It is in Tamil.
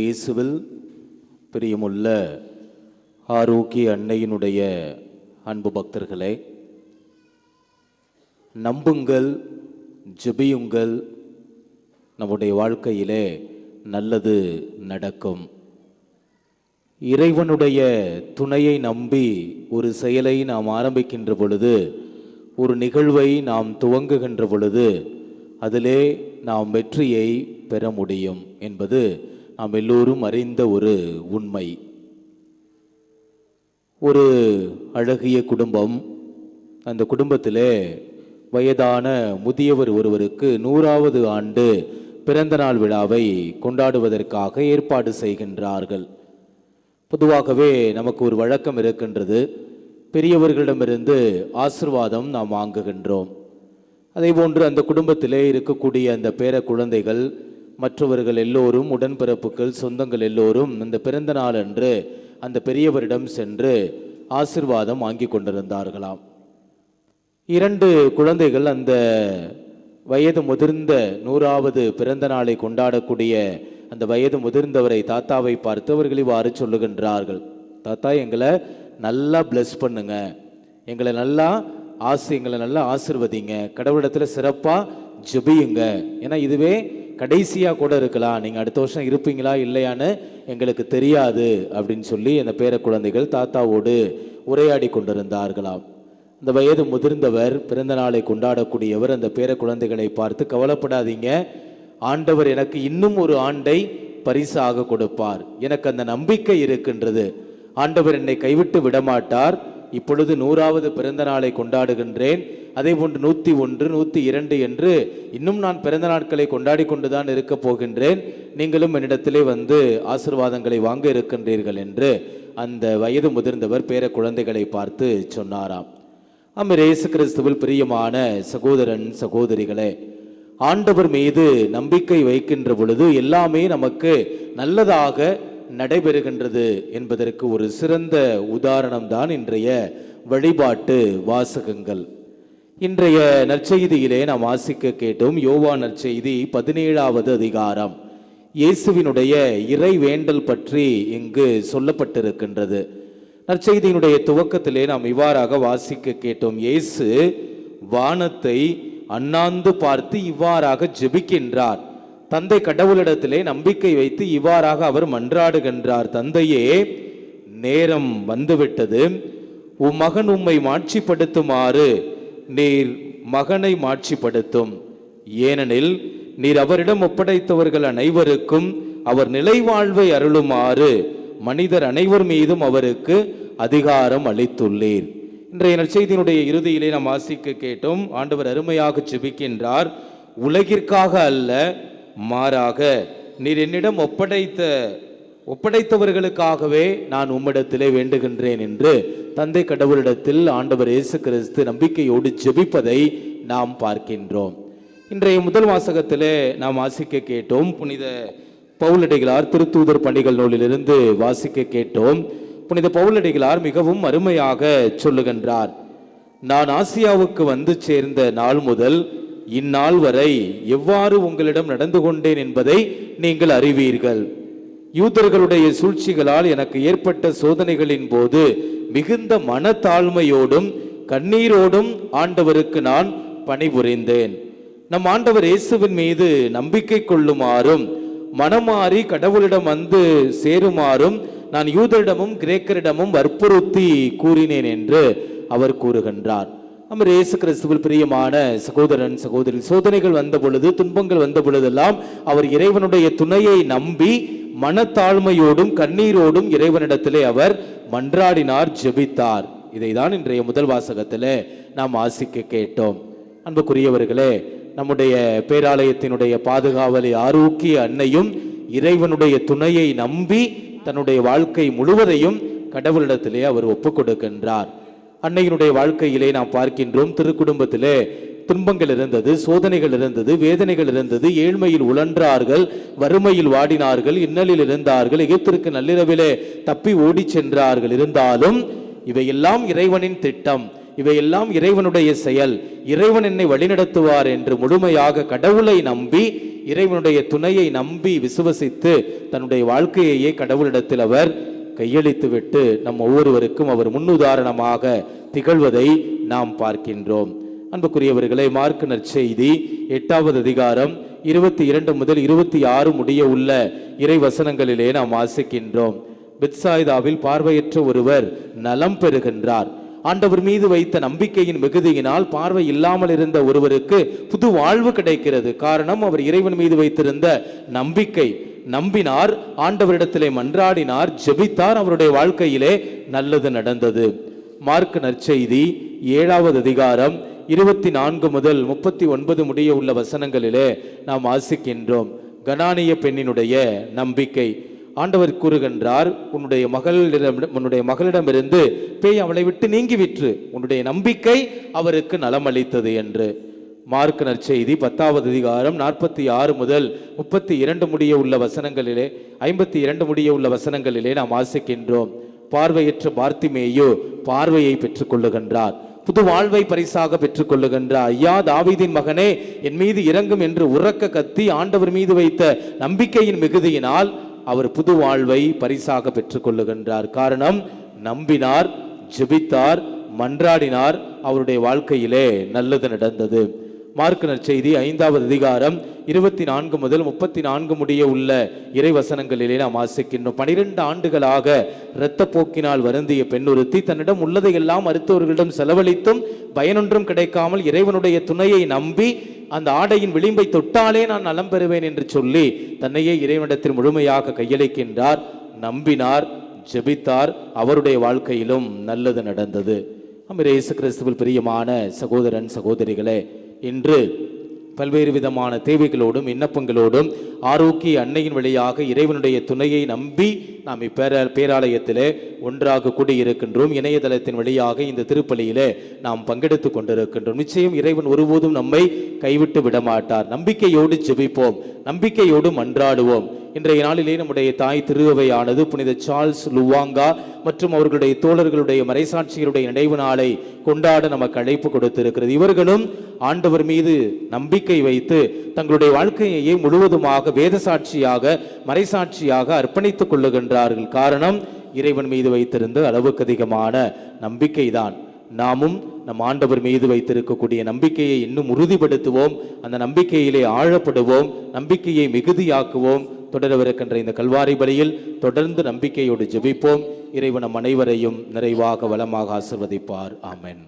இயேசுவில் பிரியமுள்ள ஆரோக்கிய அன்னையினுடைய அன்பு பக்தர்களே, நம்புங்கள், ஜெபியுங்கள், நம்முடைய வாழ்க்கையிலே நல்லது நடக்கும். இறைவனுடைய துணையை நம்பி ஒரு செயலை நாம் ஆரம்பிக்கின்ற பொழுது, ஒரு நிகழ்வை நாம் துவங்குகின்ற பொழுது அதிலே நாம் வெற்றியை பெற முடியும் என்பது நாம் எல்லோரும் அறிந்த ஒரு உண்மை. ஒரு அழகிய குடும்பம், அந்த குடும்பத்திலே வயதான முதியவர் ஒருவருக்கு 100வது ஆண்டு பிறந்த நாள் விழாவை கொண்டாடுவதற்காக ஏற்பாடு செய்கின்றார்கள். பொதுவாகவே நமக்கு ஒரு வழக்கம் இருக்கின்றது, பெரியவர்களிடமிருந்து ஆசீர்வாதம் நாம் வாங்குகின்றோம். அதேபோன்று அந்த குடும்பத்திலே இருக்கக்கூடிய அந்த பேர குழந்தைகள், மற்றவர்கள் எல்லோரும், உடன்பிறப்புகள், சொந்தங்கள் எல்லோரும் அந்த பிறந்த நாள் அன்று அந்த பெரியவரிடம் சென்று ஆசீர்வாதம் வாங்கி கொண்டிருந்தார்களாம். 2 குழந்தைகள் அந்த வயது முதிர்ந்த 100வது பிறந்த நாளை கொண்டாடக்கூடிய அந்த வயது முதிர்ந்தவரை, தாத்தாவை பார்த்து அவர்கள் இவ்வாறு சொல்லுகின்றார்கள்: தாத்தா, எங்களை நல்லா பிளஸ் பண்ணுங்க, எங்களை நல்லா ஆசீர்வதிங்க, கடவுளிடத்தில் சிறப்பாக ஜெபியுங்க. ஏன்னா இதுவே கடைசியாக கூட இருக்கலாம், நீங்கள் அடுத்த வருஷம் இருப்பீங்களா இல்லையான்னு எங்களுக்கு தெரியாது அப்படின்னு சொல்லி அந்த பேர குழந்தைகள் தாத்தாவோடு உரையாடி கொண்டிருந்தார்களாம். அந்த வயது முதிர்ந்தவர், பிறந்த நாளை கொண்டாடக்கூடியவர், அந்த பேர குழந்தைகளை பார்த்து, கவலைப்படாதீங்க, ஆண்டவர் எனக்கு இன்னும் ஒரு ஆண்டை பரிசாக கொடுப்பார், எனக்கு அந்த நம்பிக்கை இருக்கின்றது, ஆண்டவர் என்னை கைவிட்டு விடமாட்டார். இப்பொழுது 100வது பிறந்த நாளை கொண்டாடுகின்றேன், அதே போன்று 101, 102 என்று இன்னும் நான் பிறந்த நாட்களை கொண்டாடி கொண்டுதான் இருக்க போகின்றேன், நீங்களும் என்னிடத்திலே வந்து ஆசீர்வாதங்களை வாங்க இருக்கின்றீர்கள் என்று அந்த வயது முதிர்ந்தவர் பேர குழந்தைகளை பார்த்து சொன்னாராம். இயேசு கிறிஸ்துவில் பிரியமான சகோதரன் சகோதரிகளே, ஆண்டவர் மீது நம்பிக்கை வைக்கின்ற பொழுது எல்லாமே நமக்கு நல்லதாக நடைபெறுகின்றது என்பதற்கு ஒரு சிறந்த உதாரணம் தான் இன்றைய வழிபாட்டு வாசகங்கள். இன்றைய நற்செய்தியிலே நாம் வாசிக்க கேட்டோம். யோவான் நற்செய்தி 17வது அதிகாரம் இயேசுவினுடைய இறை வேண்டல் பற்றி இங்கு சொல்லப்பட்டிருக்கின்றது. நற்செய்தியினுடைய துவக்கத்திலே நாம் இவ்வாறாக வாசிக்க கேட்டோம்: இயேசு வானத்தை அண்ணாந்து பார்த்து இவ்வாறாக ஜெபிக்கின்றார். தந்தை கடவுளிடத்திலே நம்பிக்கை வைத்து இவ்வாறாக அவர் மன்றாடுகின்றார்: தந்தையே, நேரம் வந்துவிட்டது, உம் மகன் உம்மை மாட்சிப்படுத்துமாறு நீர் மகனை மாட்சிப்படுத்தும். ஏனெனில் நீர் அவரிடம் ஒப்படைத்தவர்கள் அனைவருக்கும் அவர் நிலைவாழ்வை அருளுமாறு மனிதர் அனைவர் மீதும் அவருக்கு அதிகாரம் அளித்துள்ளீர். இன்றைய நற்செய்தியினுடைய இறுதியிலே நாம் வாசிக்க கேட்டோம். ஆண்டவர் அருமையாக ஜெபிக்கின்றார்: உலகிற்காக அல்ல, மாறாக நீர் என்னிடம் ஒப்படைத்தவர்களுக்காகவே நான் உம்மிடத்திலே வேண்டுகின்றேன் என்று தந்தை கடவுளிடத்தில் ஆண்டவர் இயேசு கிறிஸ்து நம்பிக்கையோடு ஜெபிப்பதை நாம் பார்க்கின்றோம். இன்றைய முதல் வாசகத்திலே நாம் வாசிக்க கேட்டோம். புனித பவுலடிகளார் திருத்தூதர் பணிகள் நூலிலிருந்து வாசிக்க கேட்டோம். புனித பவுலடிகளார் மிகவும் அருமையாக சொல்லுகின்றார்: நான் ஆசியாவுக்கு வந்து சேர்ந்த நாள் முதல் இந்நாள் வரை எவ்வாறு உங்களிடம் நடந்து கொண்டேன் என்பதை நீங்கள் அறிவீர்கள். யூதர்களுடைய சூழ்ச்சிகளால் எனக்கு ஏற்பட்ட சோதனைகளின் போது மிகுந்த மனத்தாழ்மையோடும் கண்ணீரோடும் ஆண்டவருக்கு நான் பணிபுரிந்தேன். நம் ஆண்டவர் இயேசுவின் மீது நம்பிக்கை கொள்ளுமாறும் மனமாறி கடவுளிடம் வந்து சேருமாறும் நான் யூதரிடமும் கிரேக்கரிடமும் வற்புறுத்தி கூறினேன் என்று அவர் கூறுகின்றார். இயேசு கிறிஸ்துவில் பிரியமான சகோதரன் சகோதரி, சோதனைகள் வந்த பொழுது, துன்பங்கள் வந்த பொழுதெல்லாம் அவர் இறைவனுடைய துணையை நம்பி மனத்தாழ்மையோடும் கண்ணீரோடும் இறைவனிடத்திலே அவர் மன்றாடினார், ஜெபித்தார். இதைதான் இன்றைய முதல் வாசகத்திலே நாம் வாசிக்க கேட்டோம். அன்புக்குரியவர்களே, நம்முடைய பேராலயத்தினுடைய பாதுகாவலி ஆரோக்கிய அன்னையும் இறைவனுடைய துணையை நம்பி தன்னுடைய வாழ்க்கை முழுவதையும் கடவுளிடத்திலே அவர் ஒப்புக் கொடுக்கின்றார். அன்னையினுடைய வாழ்க்கையிலே நாம் பார்க்கின்றோம், திருக்குடும்பத்திலே துன்பங்கள் இருந்தது, சோதனைகள் இருந்தது, வேதனைகள் இருந்தது, ஏழ்மையில் உழன்றார்கள், வறுமையில் வாடினார்கள், இன்னலில் இருந்தார்கள், எகிப்திற்கு நள்ளிரவிலே தப்பி ஓடி சென்றார்கள். இருந்தாலும் இவையெல்லாம் இறைவனின் திட்டம், இவையெல்லாம் இறைவனுடைய செயல், இறைவன் என்னை வழிநடத்துவார் என்று முழுமையாக கடவுளை நம்பி இறைவனுடைய துணையை நம்பி விசுவசித்து தன்னுடைய வாழ்க்கையையே கடவுளிடத்தில் அவர் கையளித்து விட்டு நம் ஒவ்வொருவருக்கும் அவர் முன்னுதாரணமாக திகழ்வதை நாம் பார்க்கின்றோம். அன்புக்குரியவர்களே, மார்க்கு நற்செய்தி 8வது அதிகாரம் 22 முதல் 26 முடிய உள்ள இறை வசனங்களிலே நாம் வாசிக்கின்றோம். பெத்சாய்தாவில் பார்வையற்ற ஒருவர் நலம் பெறுகின்றார். ஆண்டவர் மீது வைத்த நம்பிக்கையின் மிகுதியினால் பார்வை இல்லாமல் இருந்த ஒருவருக்கு புது வாழ்வு கிடைக்கிறது. காரணம், அவர் இறைவன் மீது வைத்திருந்த நம்பிக்கை. நம்பினார், ஆண்டவரிடத்திலே மன்றாடினார், ஜெபித்தார், அவருடைய வாழ்க்கையிலே நல்லது நடந்தது. மார்க்கு நற்செய்தி 7வது அதிகாரம் 24 முதல் 39 முடிய உள்ள வசனங்களிலே நாம் வாசிக்கின்றோம். கனானிய பெண்ணினுடைய நம்பிக்கை. ஆண்டவர் கூறுகின்றார், உன்னுடைய மகளிடமிருந்து பேய் அவளை விட்டு நீங்கிவிற்று, உன்னுடைய நம்பிக்கை அவருக்கு நலமளித்தது என்று. மார்க்கு நற்செய்தி 10வது அதிகாரம் 46 முதல் 32 முடிய உள்ள வசனங்களிலே 52 முடிய உள்ள வசனங்களிலே நாம் வாசிக்கின்றோம். பார்வையற்ற பார்த்திமேயு பார்வையை பெற்றுக் கொள்ளுகின்றார், புது வாழ்வை பரிசாக பெற்றுக் கொள்ளுகின்றார். ஐயா தாவீதின் மகனே, என் மீது இறங்கும் என்று உரக்க கத்தி ஆண்டவர் மீது வைத்த நம்பிக்கையின் மிகுதியினால் அவர் புது வாழ்வை பரிசாக பெற்றுக் கொள்ளுகின்றார். காரணம், நம்பினார், ஜெபித்தார், மன்றாடினார், அவருடைய வாழ்க்கையிலே நல்லது நடந்தது. மார்க்கு நற்செய்தி 5வது அதிகாரம் 24 முதல் 34 முடிய உள்ள இறைவசனங்களிலே நாம் வாசிக்கின்றோம். 12 ஆண்டுகளாக இரத்த போக்கினால் வருந்திய பெண்ணுறுத்தி தன்னிடம் உள்ளதையெல்லாம் மருத்துவர்களிடம் செலவழித்தும் பயனொன்றும் கிடைக்காமல் இறைவனுடைய துணையை நம்பி அந்த ஆடையின் விளிம்பை தொட்டாலே நான் நலம் பெறுவேன் என்று சொல்லி தன்னையே இறைவனிடத்தில் முழுமையாக கையளிக்கின்றார். நம்பினார், ஜெபித்தார், அவருடைய வாழ்க்கையிலும் நல்லது நடந்தது. இயேசு கிறிஸ்துவில் பிரியமான சகோதரன் சகோதரிகளே, இன்று பல்வேறு விதமான தேவைகளோடும் விண்ணப்பங்களோடும் ஆரோக்கிய அன்னையின் வழியாக இறைவனுடைய துணையை நம்பி நாம் பேராலயத்திலே ஒன்றாக கூடியிருக்கின்றோம். இணையதளத்தின் வழியாக இந்த திருப்பலியிலே நாம் பங்கெடுத்து கொண்டிருக்கின்றோம். நிச்சயம் இறைவன் ஒருபோதும் நம்மை கைவிட்டு விடமாட்டார். நம்பிக்கையோடு ஜெபிப்போம், நம்பிக்கையோடு மன்றாடுவோம். இன்றைய நாளிலே நம்முடைய தாய் திருவையானது புனித சார்ல்ஸ் லுவாங்கா மற்றும் அவர்களுடைய தோழர்களுடைய மறைசாட்சிகளுடைய நினைவு நாளை கொண்டாட நமக்கு அழைப்பு கொடுத்திருக்கிறது. இவர்களும் ஆண்டவர் மீது நம்பிக்கை வைத்து தங்களுடைய வாழ்க்கையை முழுவதுமாக வேத சாட்சியாக மறைசாட்சியாக அர்ப்பணித்துக் கொள்ளுகின்றார்கள். காரணம், இறைவன் மீது வைத்திருந்த அளவுக்கு அதிகமான நம்பிக்கைதான். நாமும் நம் ஆண்டவர் மீது வைத்திருக்கக்கூடிய நம்பிக்கையை இன்னும் உறுதிப்படுத்துவோம், அந்த நம்பிக்கையிலே ஆழப்படுவோம், நம்பிக்கையை மிகுதியாக்குவோம். தொடரவிருக்கின்ற இந்த கல்வாரி பலியில் தொடர்ந்து நம்பிக்கையோடு ஜெபிப்போம். இறைவன் நம் அனைவரையும் நிறைவாக வளமாக ஆசீர்வதிப்பார். ஆமென்.